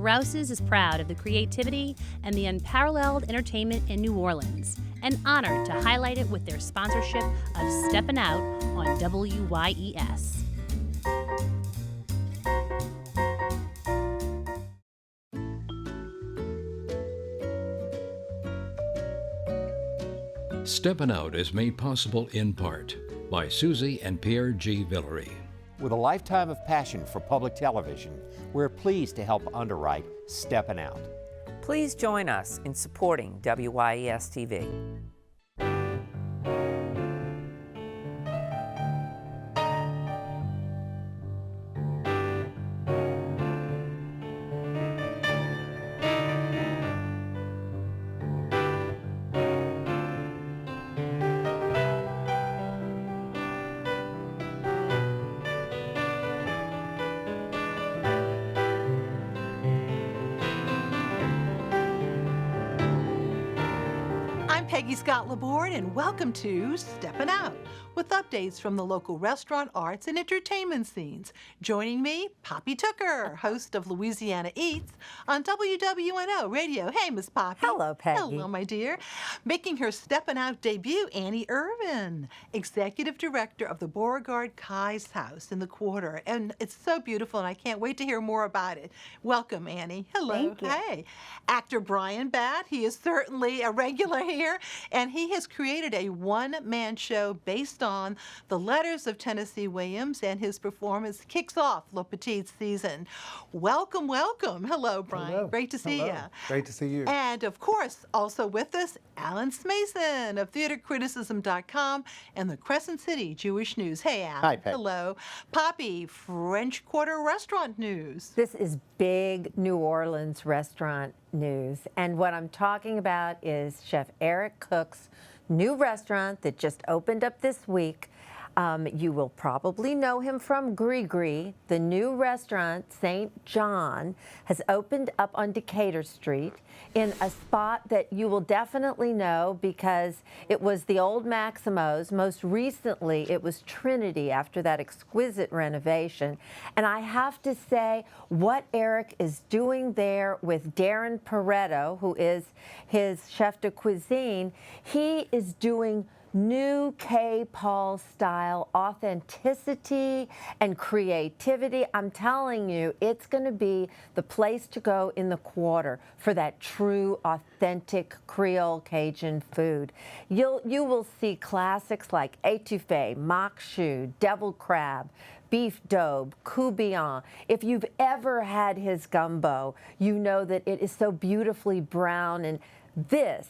Rouse's is proud of the creativity and the unparalleled entertainment in New Orleans, and honored to highlight it with their sponsorship of Steppin Out on WYES. Steppin Out is made possible in part by Susie and Pierre G. Villery. With a lifetime of passion for public television, we're pleased to help underwrite Steppin Out. Please join us in supporting WYES TV. Peggy Scott Laborde, and welcome to Steppin Out, with updates from the local restaurant, arts, and entertainment scenes. Joining me, Poppy Tooker, host of Louisiana Eats on WWNO Radio. Hey, Miss Poppy. Hello, Peggy. Hello, my dear. Making her Steppin Out debut, Annie Irvin, Executive Director of the Beauregard-Keyes House in the Quarter. And it's so beautiful, and I can't wait to hear more about it. Welcome, Annie. Hello. Thank you. Hey. Actor Bryan Batt, he is certainly a regular here, and he has created a one-man show based on the letters of Tennessee Williams, and his performance kicks off Le Petit's season. Welcome, welcome. Hello, Bryan. Hello. Great to see you. Great to see you. And, of course, also with us, Alan Smsaon of TheaterCriticism.com and the Crescent City Jewish News. Hey, Alan. Hi, Peg. Hello. Poppy, French Quarter Restaurant News. This is big New Orleans restaurant news. And what I'm talking about is Chef Eric Cook's new restaurant that just opened up this week. You will probably know him from Gris. The new restaurant, St. John, has opened up on Decatur Street in a spot that you will definitely know because it was the old Maximo's. Most recently, it was Trinity after that exquisite renovation. And I have to say, what Eric is doing there with Daren Porretto, who is his chef de cuisine, he is doing new K. Paul style authenticity and creativity. I'm telling you, it's going to be the place to go in the Quarter for that true, authentic Creole Cajun food. You will see classics like étouffée, mock choux, devil crab, beef daube, coubillon. If you've ever had his gumbo, you know that it is so beautifully brown, and this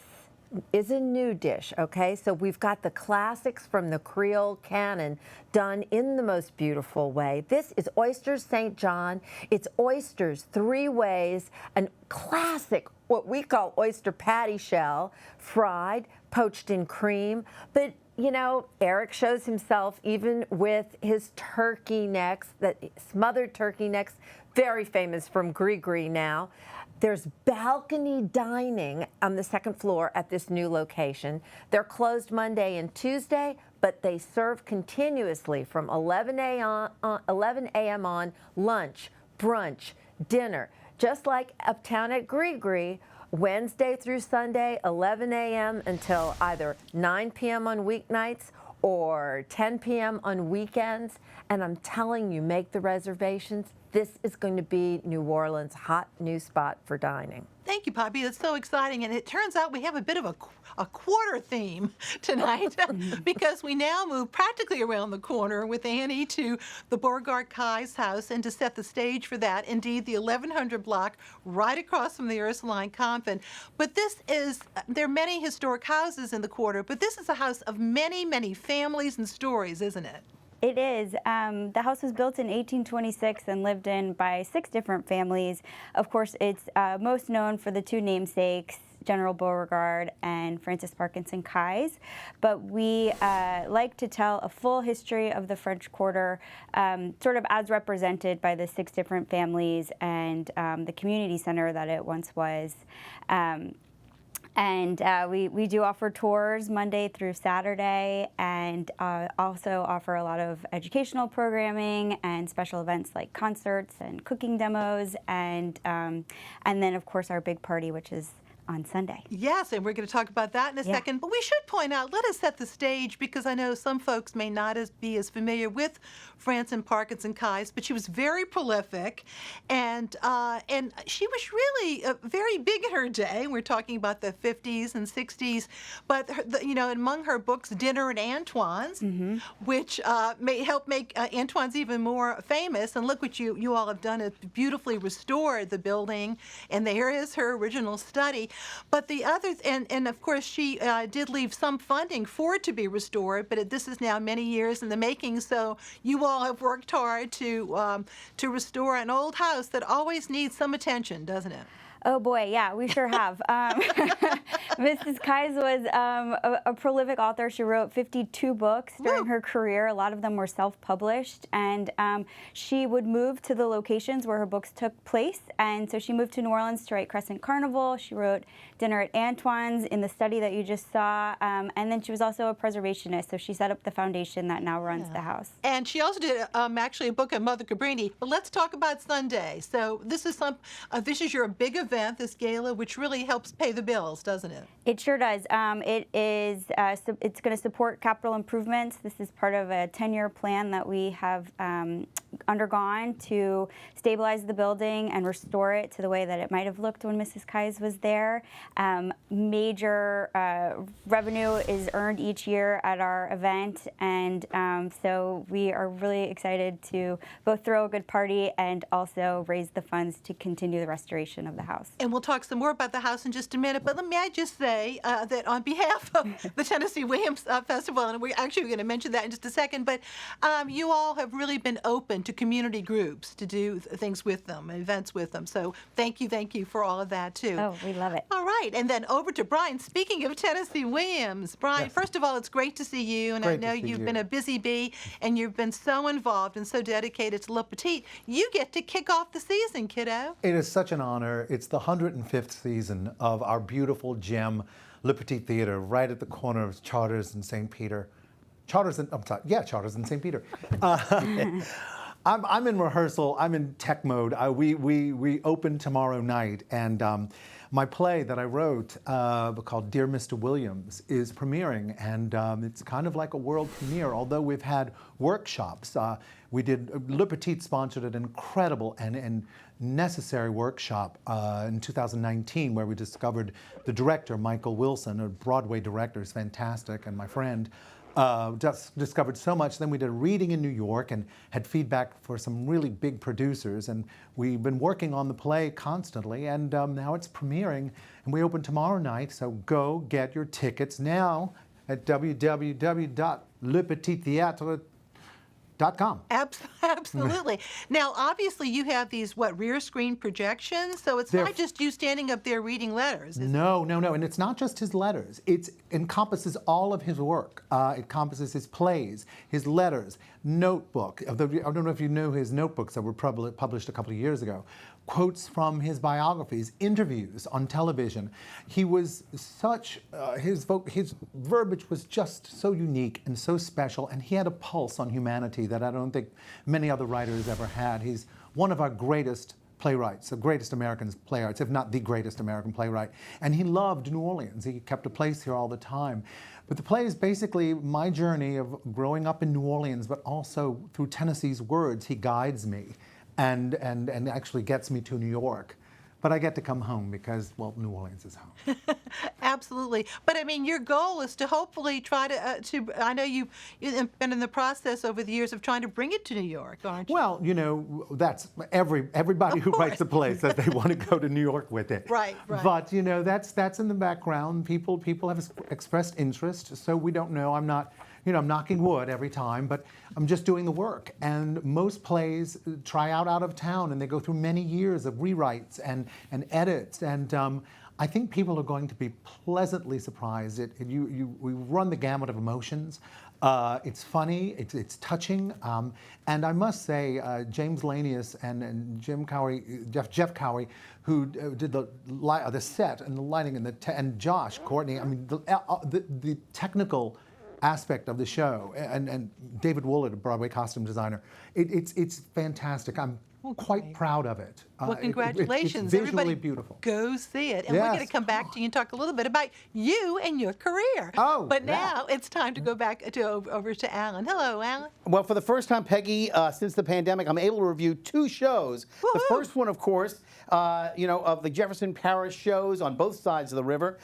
is a new dish, okay? So we've got the classics from the Creole canon done in the most beautiful way. This is Oysters St. John. It's oysters 3 ways, a classic, what we call oyster patty shell, fried, poached in cream. But you know, Eric shows himself even with his turkey necks, that smothered turkey necks, very famous from Gris now. There's balcony dining on the 2nd floor at this new location. They're closed Monday and Tuesday, but they serve continuously from 11 a.m. on lunch, brunch, dinner, just like uptown at Gris, Wednesday through Sunday, 11 a.m. until either 9 p.m. on weeknights or 10 p.m. on weekends. And I'm telling you, make the reservations. This is going to be New Orleans' hot new spot for dining. Thank you, Poppy. That's so exciting. And it turns out we have a bit of a quarter theme tonight because we now move practically around the corner with Annie to the Beauregard-Keyes House, and to set the stage for that, indeed, the 1100 block right across from the Ursuline Convent. But there are many historic houses in the quarter, but this is a house of many, many families and stories, isn't it? It is. The house was built in 1826 and lived in by 6 different families. Of course, it's most known for the 2 namesakes, General Beauregard and Francis Parkinson Keyes. But we like to tell a full history of the French Quarter, sort of as represented by the 6 different families and the community center that it once was. And we do offer tours Monday through Saturday, and also offer a lot of educational programming and special events like concerts and cooking demos, and then of course our big party, which is on Sunday. Yes, and we're going to talk about that in a second. But we should point out, let us set the stage, because I know some folks may not be as familiar with Frances Parkinson-Keyes, but she was very prolific, and she was really very big in her day. We're talking about the 50s and 60s, but among her books, Dinner at Antoine's, which may help make Antoine's even more famous. And look what you all have done, is beautifully restored the building, and there is her original study. But the other, and of course she did leave some funding for it to be restored, but this is now many years in the making, so you all have worked hard to restore an old house that always needs some attention, doesn't it? Oh boy, yeah, we sure have. Mrs. Keyes was a prolific author. She wrote 52 books during her career. A lot of them were self-published, and she would move to the locations where her books took place. And so she moved to New Orleans to write Crescent Carnival. She wrote Dinner at Antoine's in the study that you just saw, and then she was also a preservationist. So she set up the foundation that now runs the house. And she also did actually a book on Mother Guarini. But let's talk about Sunday. So this is your big event, this gala, which really helps pay the bills, doesn't it? It sure does. It's going to support capital improvements. This is part of a 10-year plan that we have undergone to stabilize the building and restore it to the way that it might have looked when Mrs. Keyes was there. Major revenue is earned each year at our event, and so we are really excited to both throw a good party and also raise the funds to continue the restoration of the house. And we'll talk some more about the house in just a minute, but let me just say that on behalf of the Tennessee Williams Festival, and we're actually going to mention that in just a second, but you all have really been open to community groups to do things with them, events with them. So thank you for all of that, too. Oh, we love it. All right, and then over to Bryan. Speaking of Tennessee Williams, Bryan, first of all, it's great to see you, and I know you've been a busy bee, and you've been so involved and so dedicated to Le Petit. You get to kick off the season, kiddo. It is such an honor. It's the 105th season of our beautiful gem, Le Petit Theater, right at the corner of Chartres and St. Peter. Chartres and St. Peter. I'm in rehearsal. I'm in tech mode. We open tomorrow night, and my play that I wrote called Dear Mr. Williams is premiering, and it's kind of like a world premiere, although we've had workshops. Le Petit sponsored an incredible and necessary workshop in 2019 where we discovered the director, Michael Wilson, a Broadway director, is fantastic, and my friend, just discovered so much. Then we did a reading in New York and had feedback for some really big producers, and we've been working on the play constantly, and now it's premiering, and we open tomorrow night, so go get your tickets now at www.lepetittheatre.com. Absolutely. Now, obviously, you have these, rear screen projections, so it's not just you standing up there reading letters. No, and it's not just his letters. It encompasses all of his work. It encompasses his plays, his letters, notebook. I don't know if you know his notebooks that were published a couple of years ago. Quotes from his biographies, interviews on television. He was his verbiage was just so unique and so special, and he had a pulse on humanity that I don't think many other writers ever had. He's one of our greatest playwrights, the greatest American playwrights, if not the greatest American playwright. And he loved New Orleans. He kept a place here all the time. But the play is basically my journey of growing up in New Orleans, but also through Tennessee's words, he guides me. And actually gets me to New York. But I get to come home because, well, New Orleans is home. Absolutely. But, I mean, your goal is to hopefully try to I know you've been in the process over the years of trying to bring it to New York, aren't you? Well, that's everybody who writes a play says they want to go to New York with it. Right. But, that's in the background. People have expressed interest, so we don't know. I'm not... I'm knocking wood every time, but I'm just doing the work. And most plays try out of town, and they go through many years of rewrites and edits. And I think people are going to be pleasantly surprised. We run the gamut of emotions. It's funny, it's touching, and I must say, James Lanius and Jim Cowie, Jeff Cowie, who did the set and the lighting and Josh Courtney. I mean, the technical aspect of the show, and David Woolard, a Broadway costume designer. It's fantastic. I'm quite proud of it. Well, congratulations. It's visually Everybody beautiful. Go see it. And we're going to come back to you and talk a little bit about you and your career. Oh, but now it's time to go back over to Alan. Hello, Alan. Well, for the first time, Peggy, since the pandemic, I'm able to review 2 shows. Woo-hoo! The first one, of course, of the Jefferson Parish shows on both sides of the river,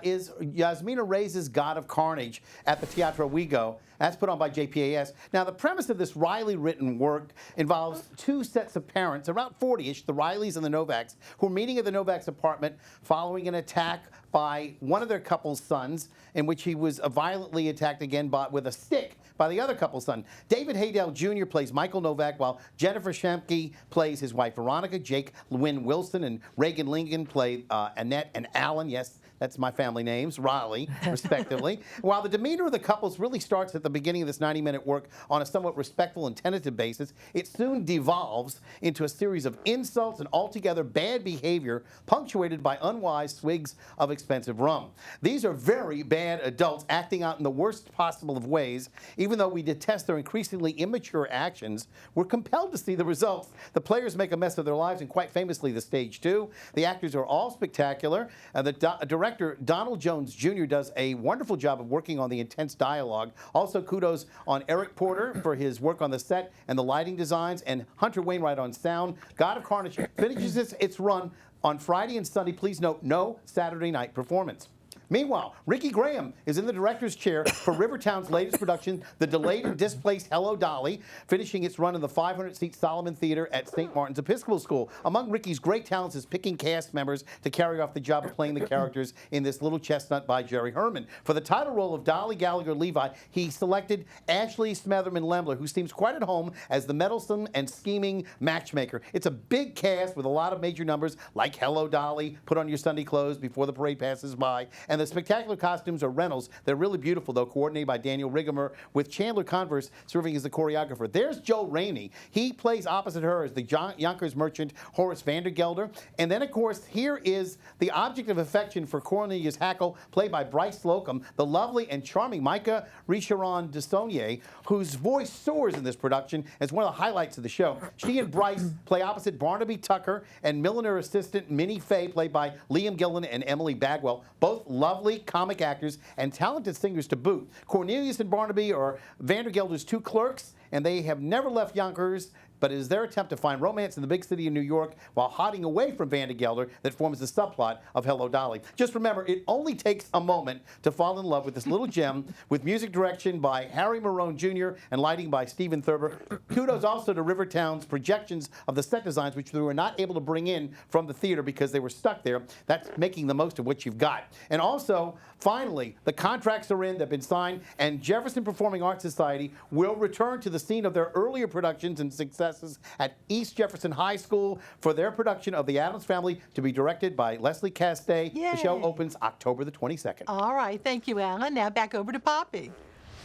is Yasmina Reyes' God of Carnage at the Teatro Ouigo. That's put on by JPAS. Now, the premise of this Riley-written work involves 2 sets of parents, around 40-ish, the Rileys and the Novaks, who are meeting at the Novaks' apartment following an attack by one of their couple's sons, in which he was violently attacked again with a stick by the other couple's son. David Haydell Jr. plays Michael Novak, while Jennifer Shemke plays his wife Veronica. Jake Lynn Wilson and Reagan Lincoln play Annette and Alan. Yes, that's my family names, Raleigh, respectively. While the demeanor of the couples really starts at the beginning of this 90-minute work on a somewhat respectful and tentative basis, it soon devolves into a series of insults and altogether bad behavior punctuated by unwise swigs of expensive rum. These are very bad adults acting out in the worst possible of ways. Even though we detest their increasingly immature actions, we're compelled to see the results. The players make a mess of their lives, and quite famously the stage too. The actors are all spectacular. The director, Donald Jones Jr., does a wonderful job of working on the intense dialogue. Also, kudos on Eric Porter for his work on the set and the lighting designs, and Hunter Wainwright on sound. God of Carnage finishes its run on Friday and Sunday. Please note, no Saturday night performance. Meanwhile, Ricky Graham is in the director's chair for Rivertown's latest production, the delayed and displaced Hello, Dolly, finishing its run in the 500-seat Solomon Theater at St. Martin's Episcopal School. Among Ricky's great talents is picking cast members to carry off the job of playing the characters in this Little Chestnut by Jerry Herman. For the title role of Dolly Gallagher Levi, he selected Ashley Smetherman-Lembler, who seems quite at home as the meddlesome and scheming matchmaker. It's a big cast with a lot of major numbers like Hello, Dolly, Put on Your Sunday Clothes Before the Parade Passes By, and the spectacular costumes are rentals. They're really beautiful, though, coordinated by Daniel Rigamer, with Chandler Converse serving as the choreographer. There's Joe Rainey. He plays opposite her as the Yonkers merchant Horace Vandergelder. And then, of course, here is the object of affection for Cornelius Hackle, played by Bryce Slocum, the lovely and charming Micah Richeron de Saunier, whose voice soars in this production as one of the highlights of the show. She and Bryce play opposite Barnaby Tucker and milliner assistant Minnie Fay, played by Liam Gillen and Emily Bagwell, both lovely comic actors and talented singers to boot. Cornelius and Barnaby are Vandergelder's 2 clerks, and they have never left Yonkers, but it is their attempt to find romance in the big city of New York while hiding away from Vandergelder that forms the subplot of Hello, Dolly. Just remember, it only takes a moment to fall in love with this little gem, with music direction by Harry Marone Jr. and lighting by Stephen Thurber. Kudos also to Rivertown's projections of the set designs, which they were not able to bring in from the theater because they were stuck there. That's making the most of what you've got. And also, finally, the contracts are in, they've been signed, and Jefferson Performing Arts Society will return to the scene of their earlier productions and successes at East Jefferson High School for their production of The Addams Family, to be directed by Leslie Castet. The show opens October the 22nd. All right, thank you, Alan. Now back over to Poppy.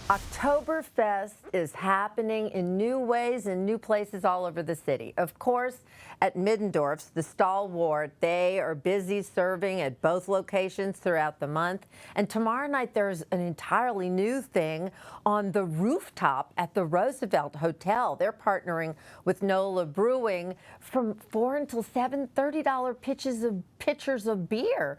Oktoberfest is happening in new ways and new places all over the city. Of course, at Middendorf's, the Stalwart, they are busy serving at both locations throughout the month. And tomorrow night, there's an entirely new thing on the rooftop at the Roosevelt Hotel. They're partnering with NOLA Brewing from 4 until 7, $30 pitchers of beer.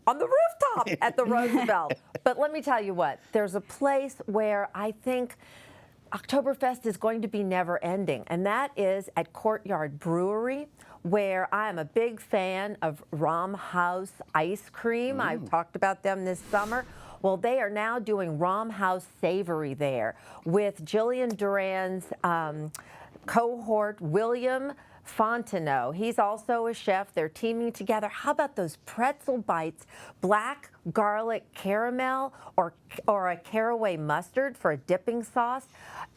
On the rooftop at the Roosevelt. But let me tell you what, there's a place where I think Oktoberfest is going to be never ending, and that is at Courtyard Brewery, where I am a big fan of Rahm Haus ice cream. I've talked about them this summer. Well, they are now doing Rahm Haus Savory there with Jillian Duran's cohort, William Fontenot. He's also a chef. They're teaming together. How about those pretzel bites, black garlic caramel or a caraway mustard for a dipping sauce.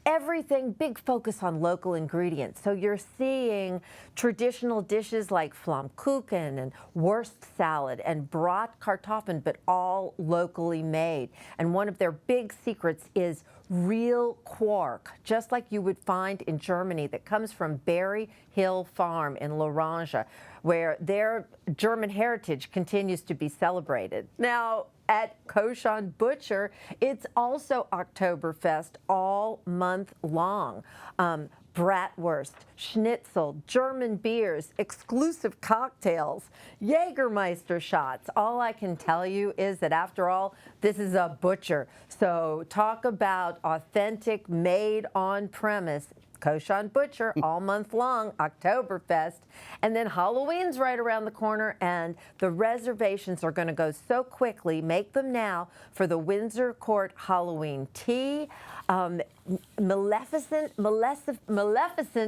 Everything, big focus on local ingredients. So you're seeing traditional dishes like Flammkuchen and Wurst salad and Bratkartoffeln, but all locally made. And one of their big secrets is real quark, just like you would find in Germany, that comes from Berry Hill Farm in L'Orange, where their German heritage continues to be celebrated. Now, at Cochon Butcher, it's also Oktoberfest all month long. Bratwurst, schnitzel, German beers, exclusive cocktails, Jägermeister shots. All I can tell you is that after all, this is a butcher. So talk about authentic, made on premise. Cochon Butcher all month long, Oktoberfest. And then Halloween's right around the corner, and the reservations are going to go so quickly. Make them now for the Windsor Court Halloween tea. Maleficent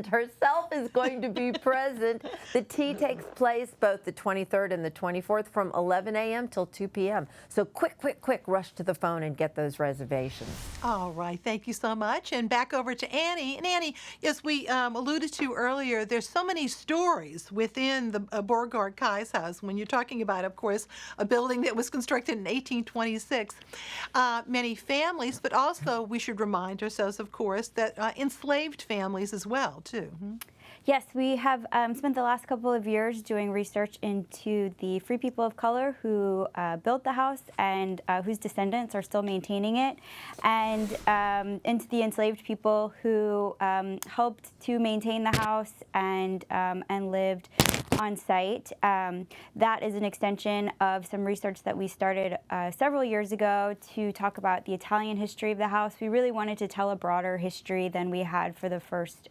herself is going to be present. The tea takes place both the 23rd and the 24th from 11 a.m. till 2 p.m. So quick, rush to the phone and get those reservations. All right, thank you so much. And back over to Annie. And Annie, as we alluded to earlier, there's so many stories within the Beauregard-Keyes house. When you're talking about, of course, a building that was constructed in 1826, many families, but also we should remind ourselves, of course, that enslaved families as well, too. Yes, we have spent the last couple of years doing research into the free people of color who built the house and whose descendants are still maintaining it, and into the enslaved people who helped to maintain the house and lived on site. That is an extension of some research that we started several years ago to talk about the Italian history of the house. We really wanted to tell a broader history than we had for the first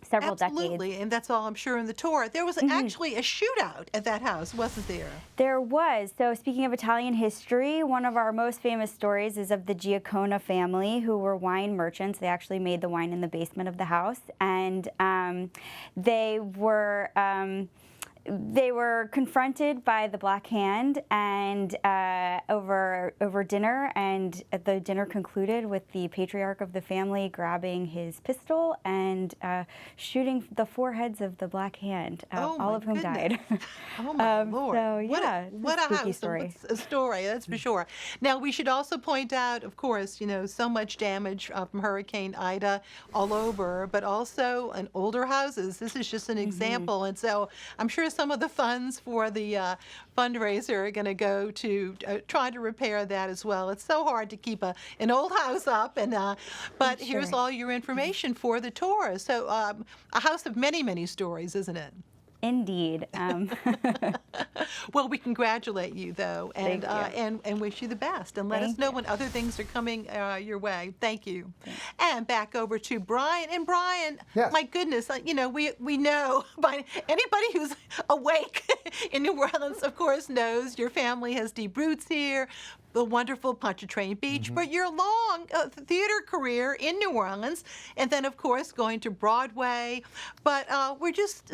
several Absolutely, decades. And that's all I'm sure in the tour. There was actually a shootout at that house, wasn't there? There was. So speaking of Italian history, one of our most famous stories is of the Giaccona family, who were wine merchants. They actually made the wine in the basement of the house, and they were confronted by the Black Hand and over dinner, and the dinner concluded with the patriarch of the family grabbing his pistol and shooting the foreheads of the Black Hand, all of whom died. Oh my Lord! So yeah, what a house! Story. A story, that's for sure. Now we should also point out, of course, so much damage from Hurricane Ida all over, but also in older houses. This is just an example, and so I'm sure some of the funds for the fundraiser are going to go to try to repair that as well. It's so hard to keep an old house up, and but here's all your information for the tour. So a house of many, many stories, isn't it? Indeed. Well, we congratulate you, though, and and wish you the best. And let us know when other things are coming your way. Thank you. And back over to Bryan. And Bryan, my goodness, we know by anybody who's awake in New Orleans, of course, knows your family has deep roots here. The wonderful Pontchartrain Beach, but your long theater career in New Orleans, and then of course going to Broadway. But we're just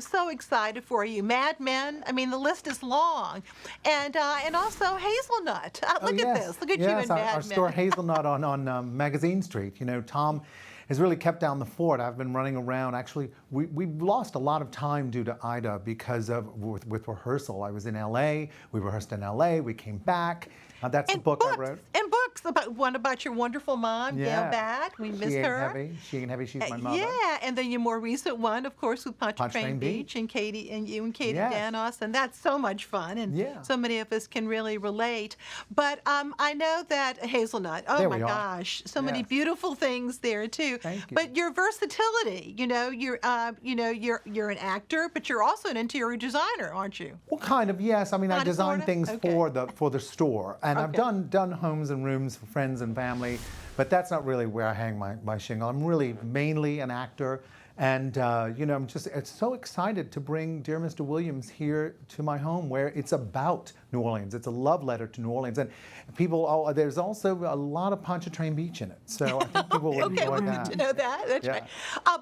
so excited for you. Mad Men, I mean the list is long, and also Hazelnut. Look at this. Look at you in Mad Men. Our store Hazelnut on Magazine Street. Tom has really kept down the fort. I've been running around. Actually, we've lost a lot of time due to Ida because of with rehearsal. I was in L.A. We rehearsed in L.A. We came back. That's the book I wrote. And books about your wonderful mom, Gail Batt. We miss her. She ain't heavy. She's my mother. Yeah, and then your more recent one, of course, with Pontchartrain Beach and Katie and you and Katie Danos, and that's so much fun, and so many of us can really relate. But I know that Hazelnut. Oh my gosh, so many beautiful things there too. Thank you. But your versatility, you're an actor, but you're also an interior designer, aren't you? Well, kind of, yes. I mean, I design things for the store, and I've done homes and rooms for friends and family, but that's not really where I hang my shingle. I'm really mainly an actor, and I'm just so excited to bring Dear Mr. Williams here to my home, where it's about New Orleans. It's a love letter to New Orleans, and there's also a lot of Pontchartrain Beach in it, so I think people will enjoy that. Good to know that. That's right.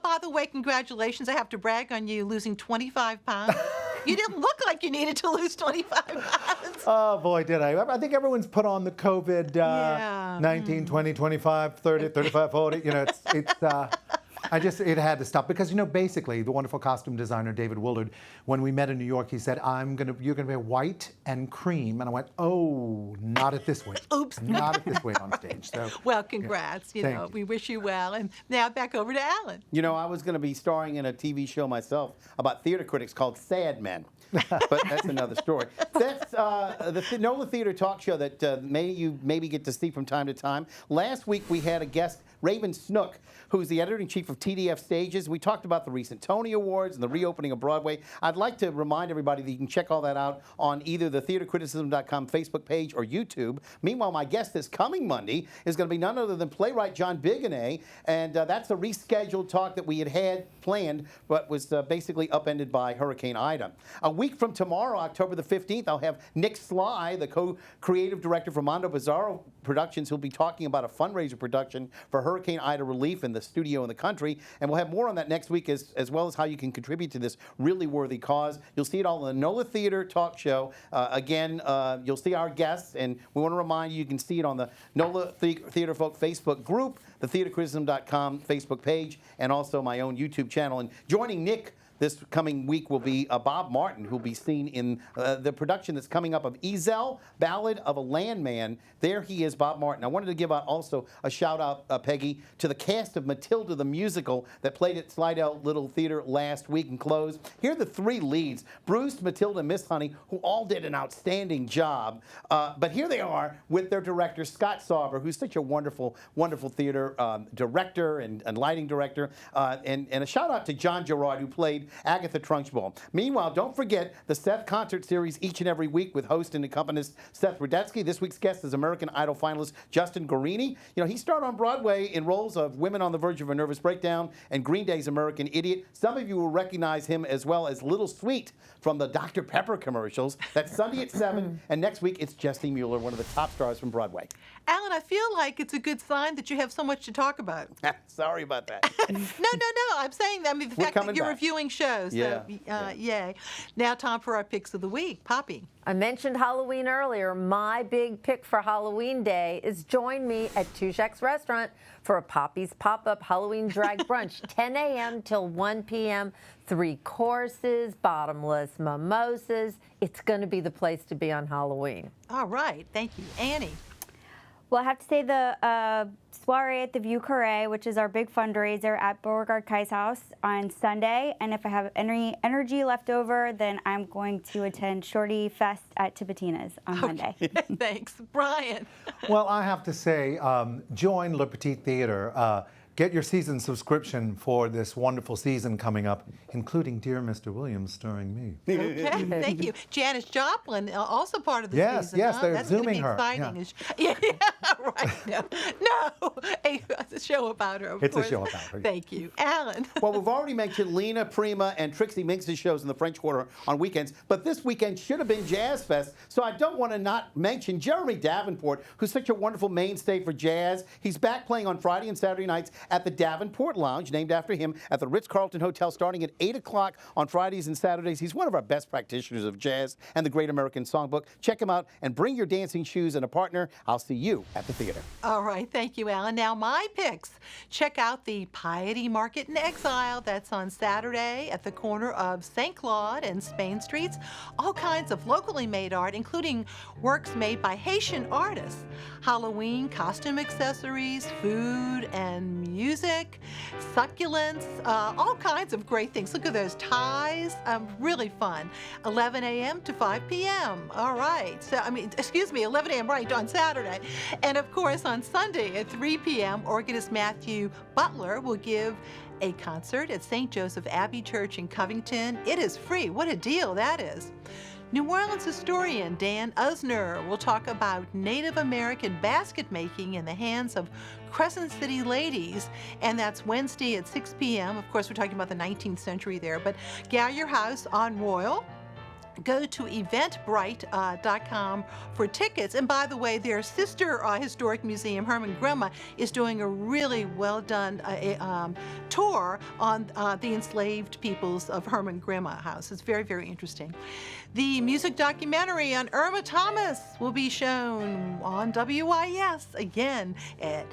By the way, congratulations. I have to brag on you losing 25 pounds. You didn't look like you needed to lose 25 pounds. Oh, boy, did I. I think everyone's put on the COVID 19, 20, 25, 30, 35, 40. You know, it had to stop because, you know, basically the wonderful costume designer David Willard, when we met in New York, he said, you're gonna wear white and cream. And I went, oh, not at this weight. Oops. Not at this weight on stage. So, well, congrats. Yeah. You know, we wish you well. And now back over to Alan. You know, I was going to be starring in a TV show myself about theater critics called Sad Men. But that's another story. That's the NOLA Theater talk show that you maybe get to see from time to time. Last week we had a guest, Raven Snook, who's the editor-in-chief of TDF Stages. We talked about the recent Tony Awards and the reopening of Broadway. I'd like to remind everybody that you can check all that out on either the theatercriticism.com Facebook page or YouTube. Meanwhile, my guest this coming Monday is going to be none other than playwright John Biguenet, and that's a rescheduled talk that we had planned, but was basically upended by Hurricane Ida. A week from tomorrow, October the 15th, I'll have Nick Slie, the co-creative director for Mondo Bizarro Productions, who'll be talking about a fundraiser production for Hurricane Ida relief in the studio in the country. And we'll have more on that next week, as well as how you can contribute to this really worthy cause. You'll see it all in the NOLA Theater talk show. Again, you'll see our guests, and we want to remind you can see it on the NOLA Theater Folk Facebook group, the theatercriticism.com Facebook page, and also my own YouTube channel. And joining Nick this coming week will be Bob Martin, who'll be seen in the production that's coming up of Ezell, Ballad of a Landman. There he is, Bob Martin. I wanted to give out also a shout out, Peggy, to the cast of Matilda the musical that played at Slidell Little Theater last week and closed. Here are the three leads, Bruce, Matilda, and Miss Honey, who all did an outstanding job. But here they are with their director, Scott Sauber, who's such a wonderful, wonderful theater director and lighting director. And a shout out to John Gerard, who played Agatha Trunchbull. Meanwhile, don't forget the Seth concert series each and every week with host and accompanist Seth Rudetsky. This week's guest is American Idol finalist Justin Guarini. You know, he starred on Broadway in roles of Women on the Verge of a Nervous Breakdown and Green Day's American Idiot. Some of you will recognize him as well as Little Sweet from the Dr. Pepper commercials. That's Sunday at 7, and next week it's Jesse Mueller, one of the top stars from Broadway. Alan, I feel like it's a good sign that you have so much to talk about. Sorry about that. No. I'm saying that. I mean, the fact that you're reviewing shows. Yeah. So, yay. Now, time for our picks of the week. Poppy. I mentioned Halloween earlier. My big pick for Halloween Day is join me at Tushek's Restaurant for a Poppy's Pop-Up Halloween Drag Brunch, 10 a.m. till 1 p.m., 3 courses, bottomless mimosas. It's going to be the place to be on Halloween. All right. Thank you. Annie. Well, I have to say the soiree at the Vieux Carré, which is our big fundraiser at Beauregard-Keyes House on Sunday. And if I have any energy left over, then I'm going to attend Shorty Fest at Tipitina's on Monday. Thanks. Bryan. Well, I have to say, join Le Petit Theater. Get your season subscription for this wonderful season coming up, including Dear Mr. Williams starring me. Okay, thank you. Janis Joplin, also part of the season. Yes, huh? they're That's zooming her. Exciting. Yeah, right. No, a show about her, of It's course. a show about her. Thank you. Alan. Well, we've already mentioned Lena Prima and Trixie Minx's shows in the French Quarter on weekends, but this weekend should have been Jazz Fest, so I don't want to not mention Jeremy Davenport, who's such a wonderful mainstay for jazz. He's back playing on Friday and Saturday nights at the Davenport Lounge, named after him, at the Ritz-Carlton Hotel, starting at 8 o'clock on Fridays and Saturdays. He's one of our best practitioners of jazz and the Great American Songbook. Check him out and bring your dancing shoes and a partner. I'll see you at the theater. All right, thank you, Alan. Now, my picks. Check out the Piety Market in Exile. That's on Saturday at the corner of St. Claude and Spain Streets. All kinds of locally made art, including works made by Haitian artists. Halloween costume accessories, food and music, succulents, all kinds of great things. Look at those ties, really fun. 11 a.m. to 5 p.m. All right, so 11 a.m. right on Saturday. And of course on Sunday at 3 p.m. organist Matthew Butler will give a concert at St. Joseph Abbey Church in Covington. It is free. What a deal that is. New Orleans historian Dan Usner will talk about Native American basket making in the hands of Crescent City ladies, and that's Wednesday at 6 p.m. Of course, we're talking about the 19th century there, but Gallier House on Royal. go to eventbrite.com for tickets. And by the way, their sister historic museum, Herman Grimme, is doing a really well done tour on the enslaved peoples of Herman Grimme House. It's very, very interesting. The music documentary on Irma Thomas will be shown on WYES again at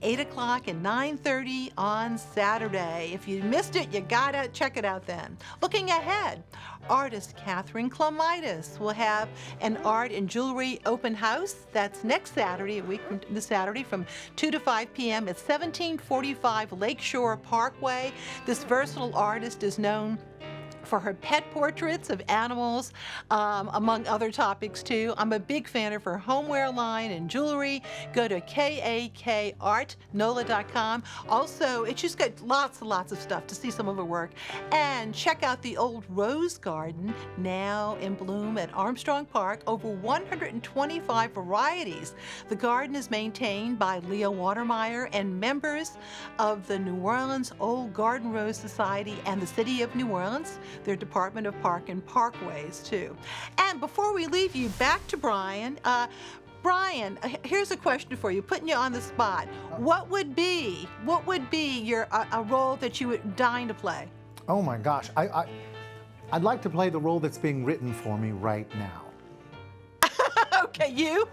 8 o'clock and 9:30 on Saturday. If you missed it, you gotta check it out then. Looking ahead, artist Catherine Clemitis will have an art and jewelry open house. That's next Saturday, a week from this Saturday, from 2 to 5 p.m. at 1745 Lakeshore Parkway. This versatile artist is known for her pet portraits of animals, among other topics too. I'm a big fan of her homeware line and jewelry. Go to kakartnola.com. Also, she's got lots and lots of stuff to see some of her work. And check out the old Rose Garden, now in bloom at Armstrong Park. Over 125 varieties. The garden is maintained by Leo Watermeyer and members of the New Orleans Old Garden Rose Society and the City of New Orleans, their Department of Park and Parkways too. And before we leave you, back to Bryan. Bryan, here's a question for you, putting you on the spot. What would be your a role that you would dying to play? Oh my gosh, I'd like to play the role that's being written for me right now. Okay, you.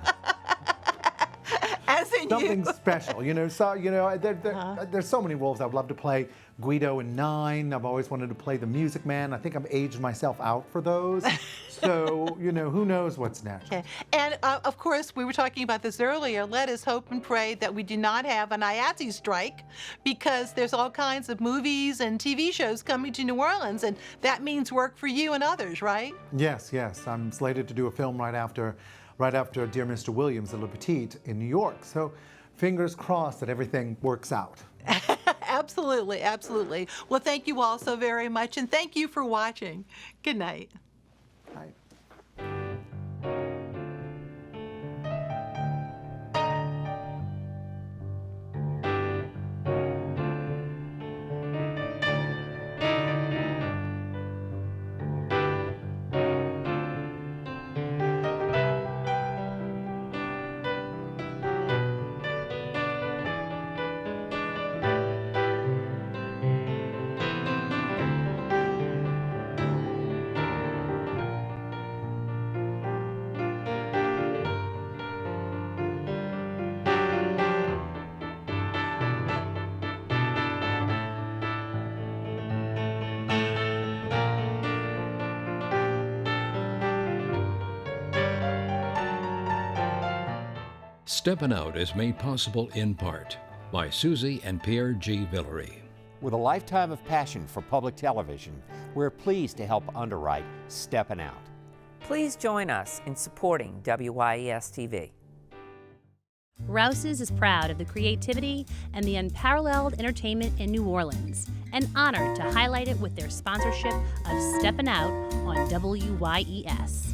As in Something you. special, there's so many roles I would love to play. Guido in 9. I've always wanted to play the Music Man. I think I've aged myself out for those. So, who knows what's next. Okay. And of course, we were talking about this earlier. Let us hope and pray that we do not have an IATSE strike, because there's all kinds of movies and TV shows coming to New Orleans, and that means work for you and others, right? Yes. I'm slated to do a film right after Dear Mr. Williams, The Le Petit in New York. So fingers crossed that everything works out. Absolutely. Well, thank you all so very much, and thank you for watching. Good night. Bye. Steppin Out is made possible in part by Susie and Pierre G. Villery. With a lifetime of passion for public television, we're pleased to help underwrite Steppin Out. Please join us in supporting WYES TV. Rouse's is proud of the creativity and the unparalleled entertainment in New Orleans, and honored to highlight it with their sponsorship of Steppin Out on WYES.